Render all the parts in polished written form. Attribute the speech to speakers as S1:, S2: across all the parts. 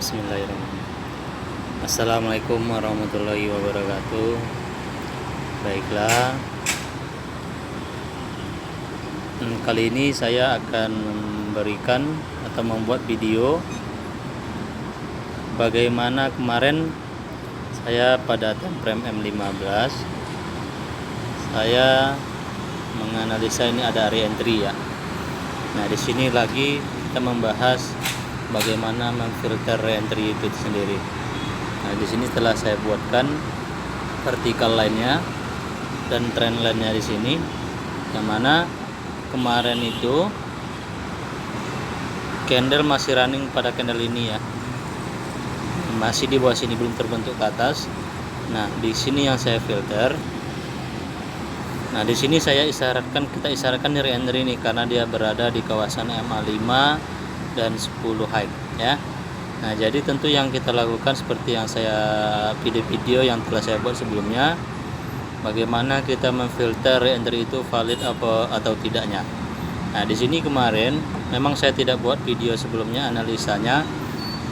S1: Bismillahirrahmanirrahim. Assalamualaikum warahmatullahi wabarakatuh. Baiklah, kali ini saya akan memberikan atau membuat video bagaimana kemarin saya pada Temprem M15 saya menganalisa ini ada reentry ya. Nah, di sini lagi kita membahas bagaimana memfilter reentry itu sendiri. Nah, di sini telah saya buatkan vertical line-nya dan trend line-nya di sini, yang mana kemarin itu candle masih running pada candle ini ya, masih di bawah sini, belum terbentuk ke atas. Nah, di sini yang saya filter. Nah, di sini kita isyaratkan reentry ini karena dia berada di kawasan MA5 dan 10 high ya. Nah, jadi tentu yang kita lakukan seperti yang saya video yang telah saya buat sebelumnya, bagaimana kita memfilter reentry itu valid atau tidaknya. Nah, di sini kemarin memang saya tidak buat video sebelumnya analisanya,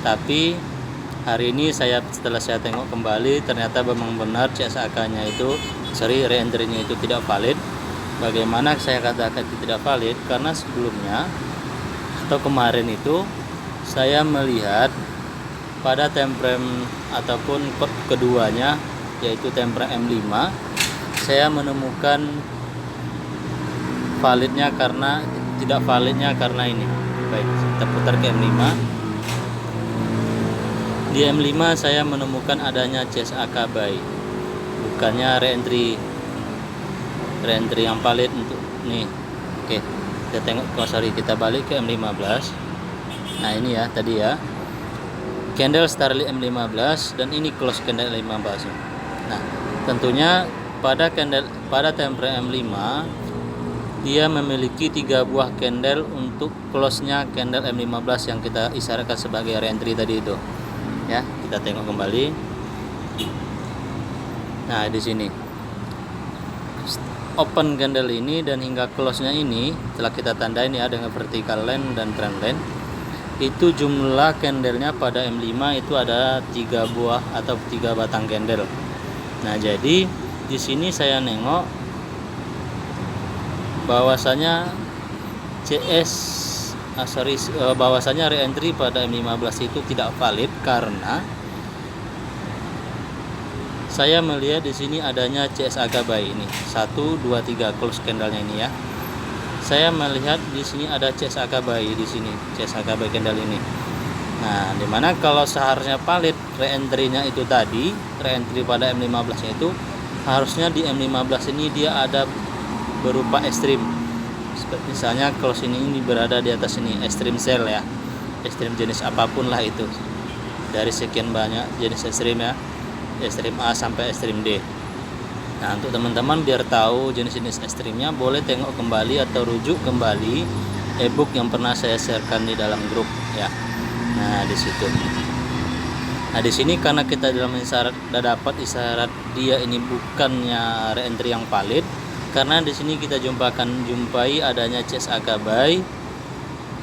S1: tapi hari ini setelah saya tengok kembali, ternyata memang benar CSAK-nya itu, reentry-nya itu tidak valid. Bagaimana saya katakan itu tidak valid? Karena sebelumnya atau kemarin itu saya melihat pada temprem ataupun keduanya, yaitu temprem M5, saya menemukan tidak validnya karena ini. Baik, kita putar ke M5. Di M5 saya menemukan adanya CSAK buy, bukannya reentry yang valid untuk nih. Oke, kita tengok, kita balik ke M15. Nah, ini ya tadi ya, candle Starly M15 dan ini close candle M15. Nah, tentunya pada temprem M5 dia memiliki 3 buah candle untuk close-nya candle M15 yang kita isyaratkan sebagai reentry tadi itu. Ya, kita tengok kembali. Nah, di sini open candle ini dan hingga close-nya ini telah kita tandain ya dengan vertical line dan trend line. Itu jumlah candlenya pada M5 itu ada 3 buah atau 3 batang candle. Nah, jadi di sini saya nengok bahwasanya bahwasanya reentry pada M15 itu tidak valid karena saya melihat di sini adanya CSAK buy ini 1 2 3 close candlenya ini ya. Saya melihat di sini ada CSAK buy di sini, CSAK buy candle ini. Nah, dimana kalau seharusnya valid reentry-nya itu tadi, reentry pada M15 itu harusnya di M15 ini dia ada berupa ekstrim. Misalnya close ini berada di atas ini, ekstrim sell ya, ekstrim jenis apapun lah itu, dari sekian banyak jenis ekstrim ya, ekstrim A sampai ekstrim D. Nah, untuk teman-teman biar tahu jenis-jenis ekstrimnya, boleh tengok kembali atau rujuk kembali ebook yang pernah saya sharekan di dalam grup ya. Nah, di situ. Nah, di sini karena kita dalam isyarat sudah dapat isyarat dia ini bukannya reentry yang valid, karena di sini kita jumpai adanya CSAK buy,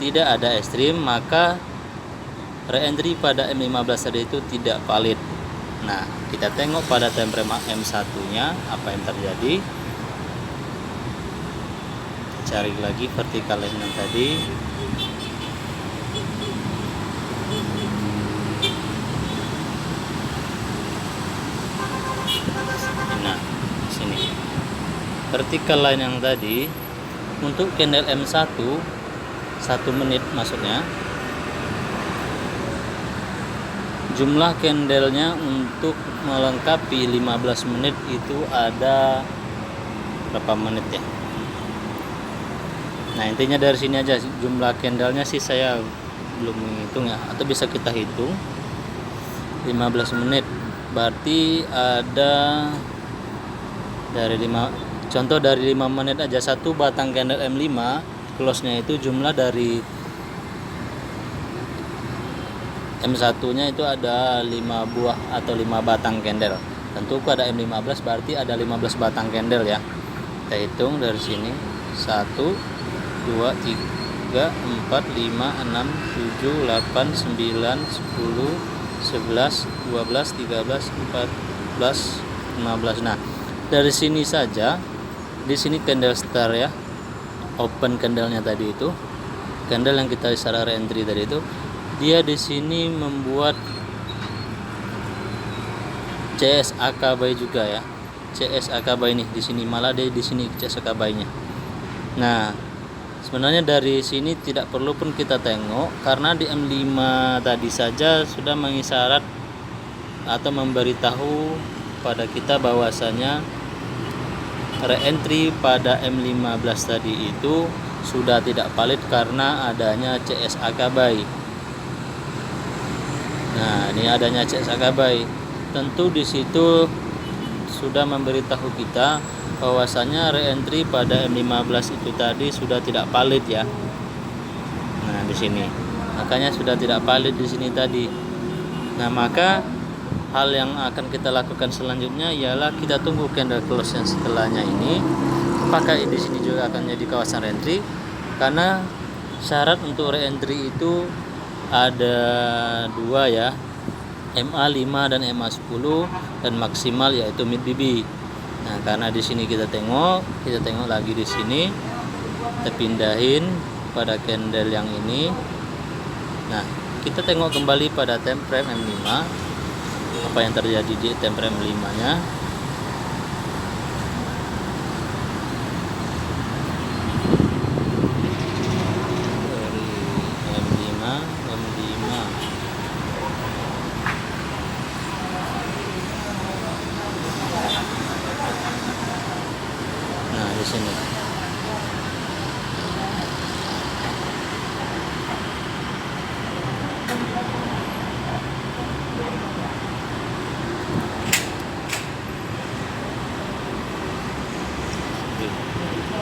S1: tidak ada ekstrim, maka reentry pada M15 tadi itu tidak valid. Nah, kita tengok pada temprem M1-nya apa yang terjadi. Cari lagi vertical line yang tadi. Nah, sini. Vertical line yang tadi untuk candle M1 1 menit maksudnya. Jumlah candlenya untuk melengkapi 15 menit itu ada berapa menit ya? Nah, intinya dari sini aja jumlah candlenya sih saya belum menghitung ya, atau bisa kita hitung 15 menit. Berarti ada dari 5 menit aja, satu batang candle M5 close-nya itu jumlah dari M1-nya itu ada 5 buah atau 5 batang candle. Tentu pada M15 berarti ada 15 batang candle ya. Kita hitung dari sini 1 2 3 3, 4, 5, 6, 7, 8, 9, 10, 11, 12, 13, 14, 15. Nah, dari sini saja, di sini candle star ya, open candlenya tadi itu, candle yang kita secara re-entry tadi itu, dia di sini membuat CSAK buy juga ya, CSAK buy nih di sini, malah dia di sini CSAK buy-nya. Nah, sebenarnya dari sini tidak perlu pun kita tengok, karena di M5 tadi saja sudah mengisyarat atau memberitahu pada kita bahwasanya re-entry pada M15 tadi itu sudah tidak valid karena adanya CSAK buy. Nah, ini adanya CSAK buy. Tentu di situ sudah memberitahu kita bahwasanya re-entry pada M15 itu tadi sudah tidak valid ya. Nah, di sini makanya sudah tidak valid di sini tadi. Nah, maka hal yang akan kita lakukan selanjutnya ialah kita tunggu candle close yang setelahnya ini, apakah di sini juga akan jadi kawasan re-entry, karena syarat untuk re-entry itu ada dua ya, MA5 dan MA10, dan maksimal yaitu mid BB. Nah, karena di sini kita tengok lagi di sini, kita pindahin pada candle yang ini. Nah, kita tengok kembali pada time frame M5, apa yang terjadi di time frame M5 nya. Di sini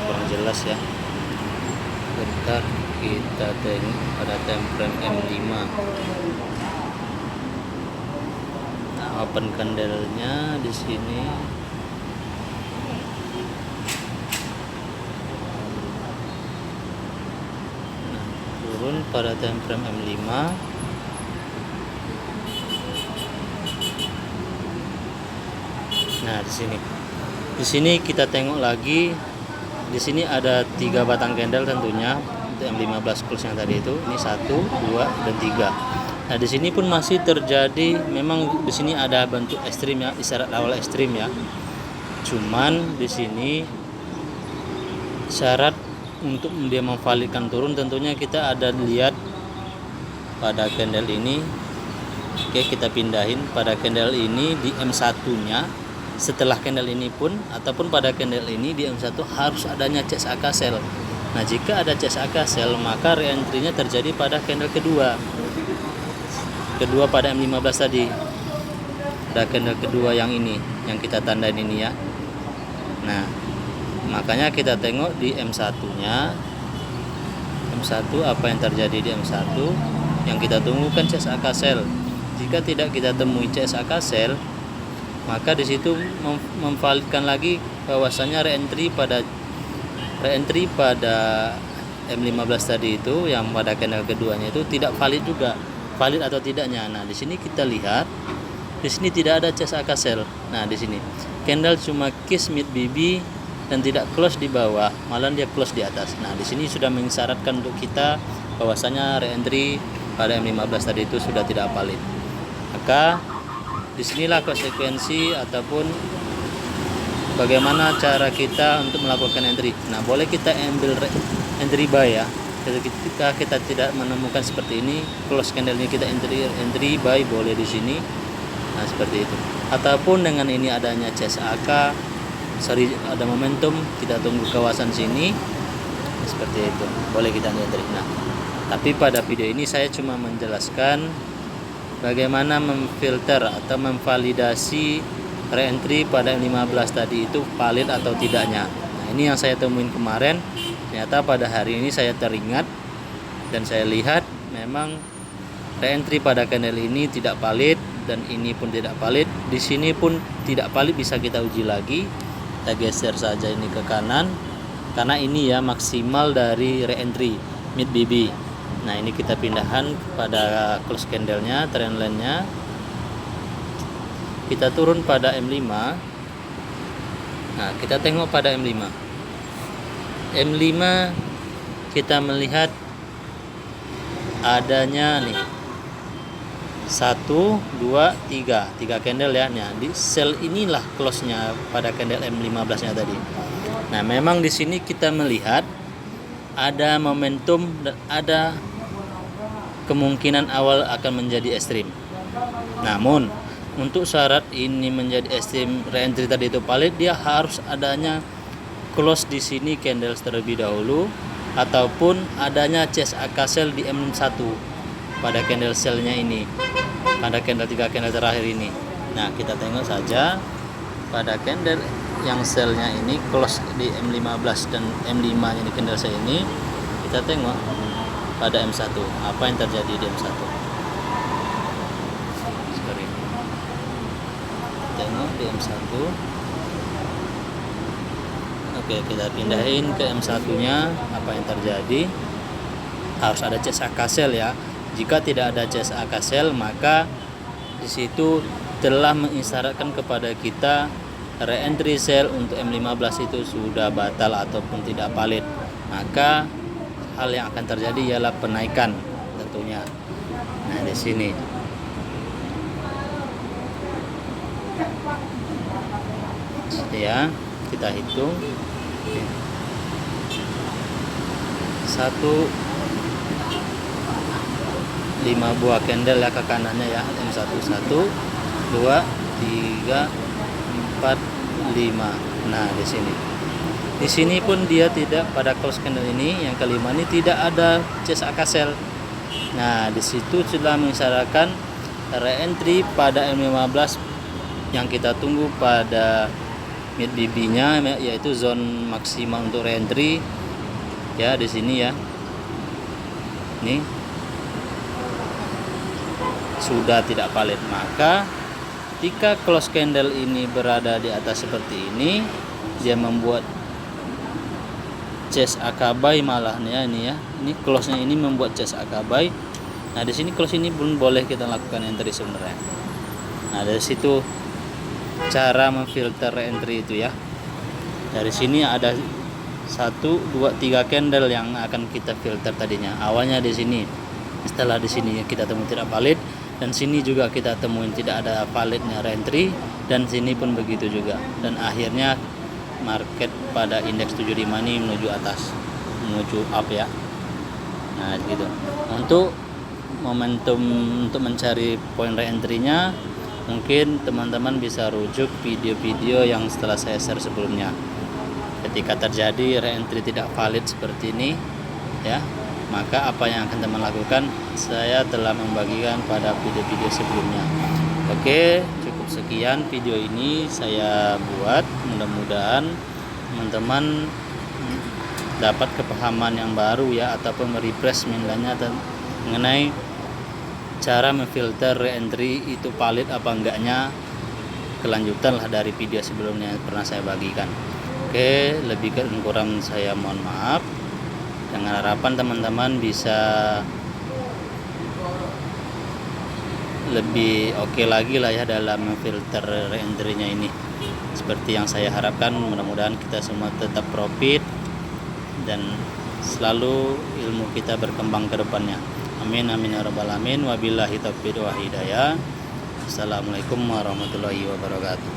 S1: kurang jelas ya, bentar kita tengok pada time frame M5. Nah, open candlenya di sini turun pada time frame M5. Nah, di sini kita tengok lagi, di sini ada 3 batang candle tentunya untuk M15 close yang tadi itu. Ini 1, 2, dan 3. Nah, di sini pun masih terjadi, memang di sini ada bentuk ekstrim ya, isyarat awal ekstrim ya. Cuman di sini syarat untuk dia memvalidkan turun tentunya kita ada lihat pada candle ini. Oke, kita pindahin pada candle ini di M1 nya. Setelah candle ini pun ataupun pada candle ini di M1 harus adanya CSAK sell. Nah, jika ada CSAK sell maka re-entry nya terjadi pada candle kedua pada M15 tadi, pada candle kedua yang ini yang kita tandain ini ya. Nah, makanya kita tengok di M1 nya, M1 apa yang terjadi di M1, yang kita tunggu kan CSAK sell. Jika tidak kita temui CSAK sell, maka di situ memvalidkan lagi bahwasanya re-entry pada M15 tadi itu yang pada candle keduanya itu tidak valid juga, valid atau tidaknya. Nah, di sini kita lihat di sini tidak ada CSAK sell. Nah, di sini candle cuma kiss mid BB dan tidak close di bawah, malah dia close di atas. Nah, di sini sudah mengisyaratkan untuk kita bahwasanya re-entry pada M15 tadi itu sudah tidak valid. Maka disinilah konsekuensi ataupun bagaimana cara kita untuk melakukan entry. Nah, boleh kita ambil entry buy ya. Ketika kita tidak menemukan seperti ini, close candle-nya kita entry buy boleh di sini. Nah, seperti itu. Ataupun dengan ini adanya CSAK, ada momentum, kita tunggu kawasan sini. Seperti itu. Boleh kita entry. Nah, tapi pada video ini saya cuma menjelaskan bagaimana memfilter atau memvalidasi re-entry pada M15 tadi itu valid atau tidaknya. Nah, ini yang saya temuin kemarin. Ternyata pada hari ini saya teringat dan saya lihat memang re-entry pada candle ini tidak valid dan ini pun tidak valid. Di sini pun tidak valid, bisa kita uji lagi. Kita geser saja ini ke kanan karena ini ya maksimal dari re-entry. mid BB. Nah, ini kita pindahkan pada close candle-nya, trend line-nya. Kita turun pada M5. Nah, kita tengok pada M5. M5 kita melihat adanya nih 1, 2, 3 candle ya. Nah, di sell inilah close-nya pada candle M15-nya tadi. Nah, memang di sini kita melihat ada momentum dan ada kemungkinan awal akan menjadi ekstrim. Namun untuk syarat ini menjadi ekstrim re-entry tadi itu valid, dia harus adanya close di sini candle terlebih dahulu ataupun adanya CSAK sell di M1 pada candle sell-nya ini, pada candle 3 candle terakhir ini. Nah, kita tengok saja pada candle yang sell-nya ini close di M15 dan M5 ini candle sell ini. Kita tengok pada M1 apa yang terjadi di M1. Sorry. Tengok di M1. Oke, kita pindahin ke M1-nya. Apa yang terjadi? Harus ada CSAK sell ya. Jika tidak ada CSAK sell, maka di situ telah mengisyaratkan kepada kita re-entry sell untuk M15 itu sudah batal ataupun tidak valid. Maka hal yang akan terjadi ialah penaikan tentunya. Nah, di sini ya, kita hitung 5 buah candle ya ke kanannya ya, M1 1 2 3 4 5. Nah, di sini pun dia tidak, pada close candle ini yang kelima ini tidak ada CSAK sell. Nah, di situ sudah mengisyaratkan re-entry pada M15 yang kita tunggu pada mid BB-nya, yaitu zone maksimal untuk re-entry ya, di sini ya. Ini sudah tidak valid. Maka ketika close candle ini berada di atas seperti ini, dia membuat CSAK buy malah ya, ini ya. Ini close-nya ini membuat CSAK buy. Nah, di sini close ini pun boleh kita lakukan entry sebenarnya. Nah, dari situ cara memfilter entry itu ya. Dari sini ada 1 2 3 candle yang akan kita filter tadinya. Awalnya di sini. Setelah di sini kita temui tidak valid, dan sini juga kita temuin tidak ada validnya re-entry, dan sini pun begitu juga. Dan akhirnya market pada indeks 75 ini menuju atas, menuju up ya. Nah, gitu. Untuk momentum untuk mencari poin re-entry-nya, mungkin teman-teman bisa rujuk video-video yang setelah saya share sebelumnya. Ketika terjadi re-entry tidak valid seperti ini ya, maka apa yang akan teman lakukan saya telah membagikan pada video-video sebelumnya. Oke, cukup sekian video ini saya buat. Mudah-mudahan teman-teman dapat kepahaman yang baru ya, ataupun merefresh mentalnya mengenai cara memfilter re-entry itu valid apa enggaknya. Kelanjutan lah dari video sebelumnya yang pernah saya bagikan. Oke, lebih kurang saya mohon maaf. Dengan harapan teman-teman bisa lebih oke lagi lah ya dalam memfilter re-entry-nya ini. Seperti yang saya harapkan, mudah-mudahan kita semua tetap profit dan selalu ilmu kita berkembang ke depannya. Amin amin ya rabbal alamin. Wabillahi taufiq wa hidayah. Assalamualaikum warahmatullahi wabarakatuh.